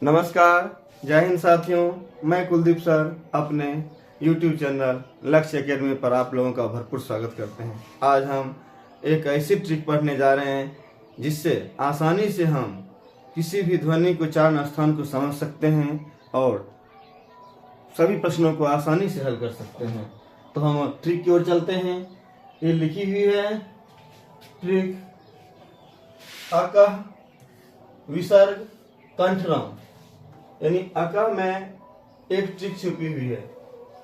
नमस्कार, जय हिंद साथियों। मैं कुलदीप सर अपने YouTube चैनल लक्ष्य एकेडमी पर आप लोगों का भरपूर स्वागत करते हैं। आज हम एक ऐसी ट्रिक पढ़ने जा रहे हैं जिससे आसानी से हम किसी भी ध्वनि को उच्चारण स्थान को समझ सकते हैं और सभी प्रश्नों को आसानी से हल कर सकते हैं। तो हम ट्रिक की ओर चलते हैं। ये लिखी हुई है ट्रिक अकः विसर्ग कंठराम, यानी अका में एक ट्रिक छुपी हुई है।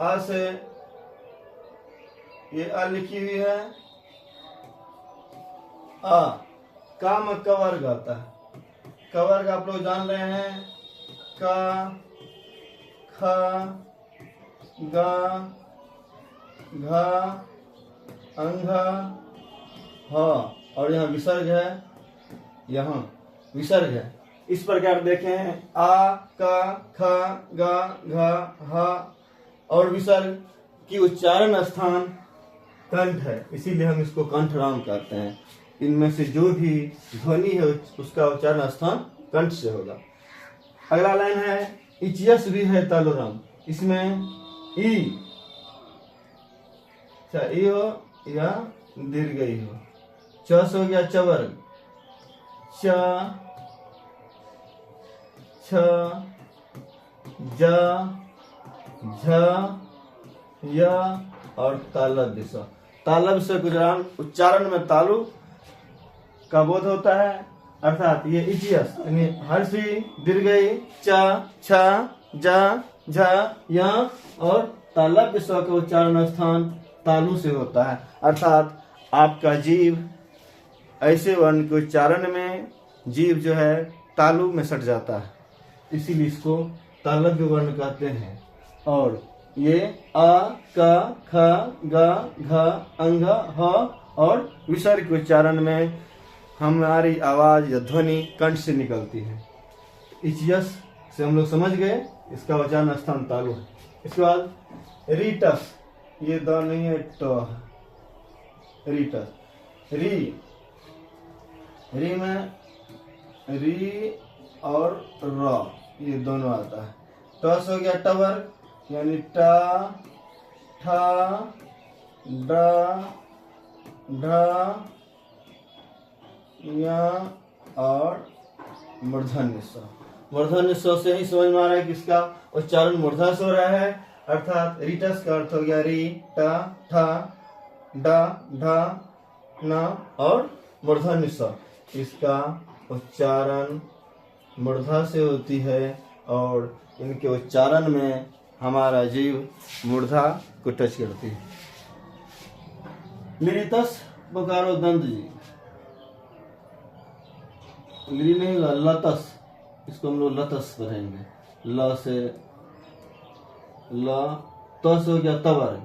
आ से ये आ लिखी हुई है, आ का में क वर्ग आता है। क वर्ग आप लोग जान रहे हैं, का, ख, गा, घा, अंघा, ह, और यहाँ विसर्ग है, यहाँ विसर्ग है। इस प्रकार देखें, आ, का, ख, गा, घा, हा और विसर्ग की उच्चारण स्थान कंठ है, इसीलिए हम इसको कंठराम कहते हैं। इनमें से जो भी ध्वनि है उसका उच्चारण स्थान कंठ से होगा। अगला लाइन है, इचियस भी है तालुराम। इसमें ई ई हो या दीर्घ ई हो। चस हो गया चवर्ग, च, छ, ज, झ, य और तालब दिशा। तालब से उच्चारण में तालु का बोध होता है, अर्थात ये इचियस यानी हर्षी दीर्घई च, छ, ज, झ, य और तालब दिशा का उच्चारण स्थान तालु से होता है। अर्थात आपका जीव ऐसे वर्ण के उच्चारण में जीव जो है तालु में सट जाता है, इसीलिए इसको तालव्य वर्ण कहते हैं। और ये आ, का, ख, गा, घ, अंघ, ह और विसर्ग के उच्चारण में हमारी आवाज या ध्वनि कंठ से निकलती है। इचियस से हम लोग समझ गए, इसका उच्चारण स्थान तालु है। इसके बाद रीटस, ये द नहीं है, ट है। रीटस, री में री और र ये दोनों आता है। टस हो गया टवर्ग, यानी टा, ठा, डा, ढा, या और मूर्धन्य स। मूर्धन्य स से ही समझ में आ रहा है कि इसका उच्चारण मूर्धा से हो रहा है। अर्थात रीटस का अर्थ हो गया री, टा, ठा, डा, ढा, न और मूर्धन्य स। इसका उच्चारण मूर्धा से होती है और इनके उच्चारण में हमारा जीव मूर्धा को टच करती है। लिरितस पुकारो दंत जी, लिरी नहीं लतस, इसको हम लोग लतस पढ़ेंगे। ल से ल, तस हो गया तवर्ग,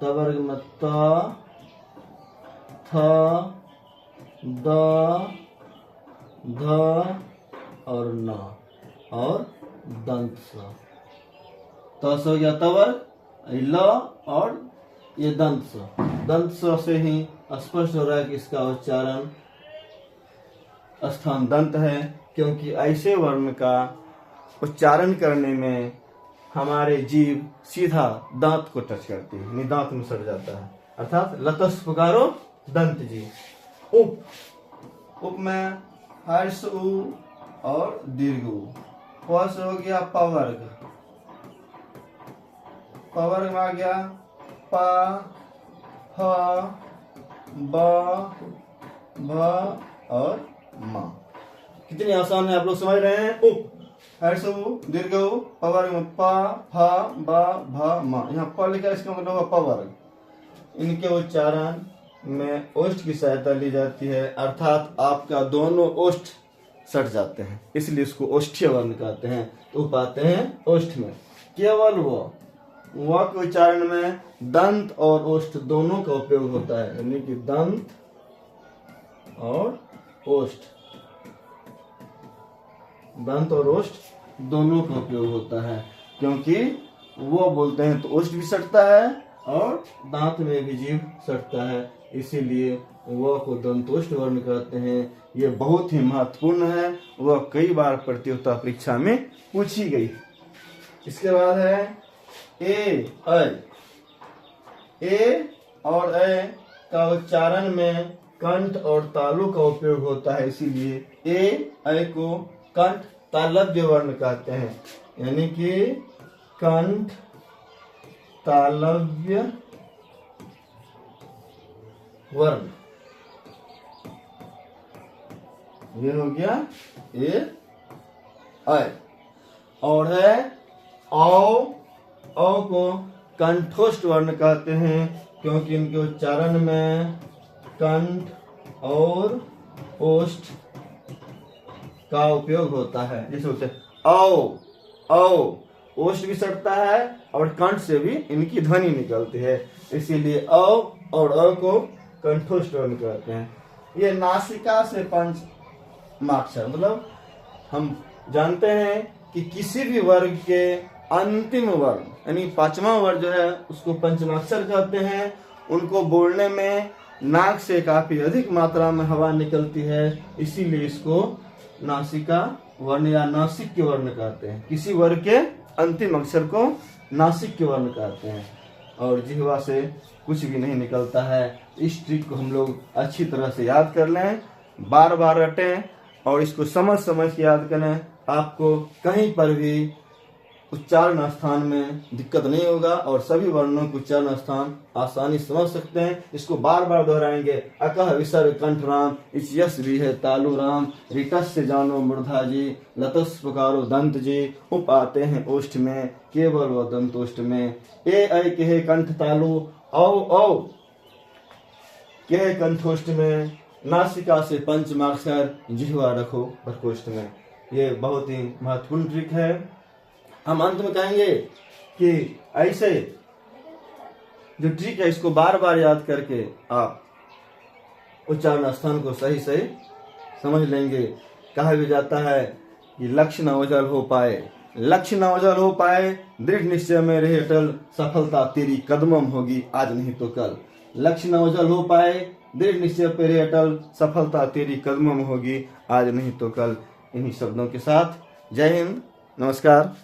तवर्ग में त, थ, द, ध और न और दंत स। तस हो गया तवर्ग, ल और ये दंत स। दंत स से ही स्पष्ट हो रहा है कि इसका उच्चारण स्थान दंत है, क्योंकि ऐसे वर्ण का उच्चारण करने में हमारे जीव सीधा दांत को टच करती है, यानी दांत में सट जाता है। अर्थात लतस पुकारो दंत जी। उप, उप में हर्ष उ और दीर्घ उ। पस हो गया पवर्ग, पवर्ग में आ गया पा, ह, ब, भ और म। कितनी आसान है, आप लोग समझ रहे हैं। उप, हर्ष उ, दीर्घ उ, पवर्ग में प, फ, ब, भ, म। यहाँ प लिखा है, इसका मतलब होगा पवर्ग। इनके उच्चारण में ओष्ठ की सहायता ली जाती है, अर्थात आपका दोनों ओष्ठ सट जाते हैं, इसलिए इसको ओष्ठीय वर्ण कहते हैं। तो पाते हैं ओष्ठ में। केवल व के उच्चारण में दंत और ओष्ठ दोनों का उपयोग होता है, यानी कि दंत और ओष्ठ, दंत और ओष्ठ दोनों का उपयोग होता है, क्योंकि वो बोलते हैं तो ओष्ठ भी सटता है और दांत में भी जीभ सटता है, इसीलिए व को दंतोष्ठ वर्ण कहते हैं। ये बहुत ही महत्वपूर्ण है, वह कई बार प्रतियोगिता परीक्षा में पूछी गई। इसके बाद है ए ऐ। ए और ऐ का उच्चारण में कंठ और तालु का उपयोग होता है, इसीलिए ए ऐ को कंठ तालव्य वर्ण कहते हैं, यानी कि कंठ तालव्य वर्ण। ये हो गया ए ऐ। और है औ। औ को कंठोष्ठ वर्ण कहते हैं, क्योंकि इनके उच्चारण में कंठ और ओष्ठ का उपयोग होता है। जैसे होते औ औ, ओष्ठ भी सटता है और कंठ से भी इनकी ध्वनि निकलती है, इसीलिए औ और अ को कंठोष्ठ वर्ण कहते हैं। ये नासिका से पंचमाक्षर, मतलब हम जानते हैं कि किसी भी वर्ग के अंतिम वर्ण यानी पांचवा वर्ण जो है उसको पंचमाक्षर कहते हैं। उनको बोलने में नाक से काफी अधिक मात्रा में हवा निकलती है, इसीलिए इसको नासिका वर्ण या नासिक्य वर्ण कहते हैं। किसी वर्ग के अंतिम अक्षर को नासिक्य वर्ण कहते हैं। और जिह्वा से कुछ भी नहीं निकलता है। इस ट्रिक को हम लोग अच्छी तरह से याद कर लें, बार बार रटें और इसको समझ समझ के याद करें। आपको कहीं पर भी उच्चारण स्थान में दिक्कत नहीं होगा और सभी वर्णों के उच्चारण स्थान आसानी समझ सकते हैं। इसको बार बार दोहराएंगे। अकह विसर्ग कंठ राम, इस यश भी है तालु राम, रिटस्य जानो मूर्धा जी, लतस पुकारो दंत जी, उप आते हैं ओष्ठ में, केवल व दंतोष्ठ में। ए ऐ के है कंठ तालु, औ औ के है कंठोष्ठ में, नासिका से पंचमाक्षर, जिह्वा रखो प्रकोष्ठ में। ये बहुत ही महत्वपूर्ण ट्रिक है। हम अंत में कहेंगे कि ऐसे जो ट्रिक है इसको बार बार याद करके आप उच्चारण स्थान को सही सही समझ लेंगे। कहा भी जाता है कि लक्ष्य न ओझल हो पाए, लक्ष्य न ओझल हो पाए, दृढ़ निश्चय में रहे अटल, सफलता तेरी कदमों में होगी आज नहीं तो कल। लक्ष्य न ओझल हो पाए, दृढ़ निश्चय पे रहे अटल, सफलता तेरी कदमों में होगी आज नहीं तो कल। इन्हीं शब्दों के साथ जय हिंद, नमस्कार।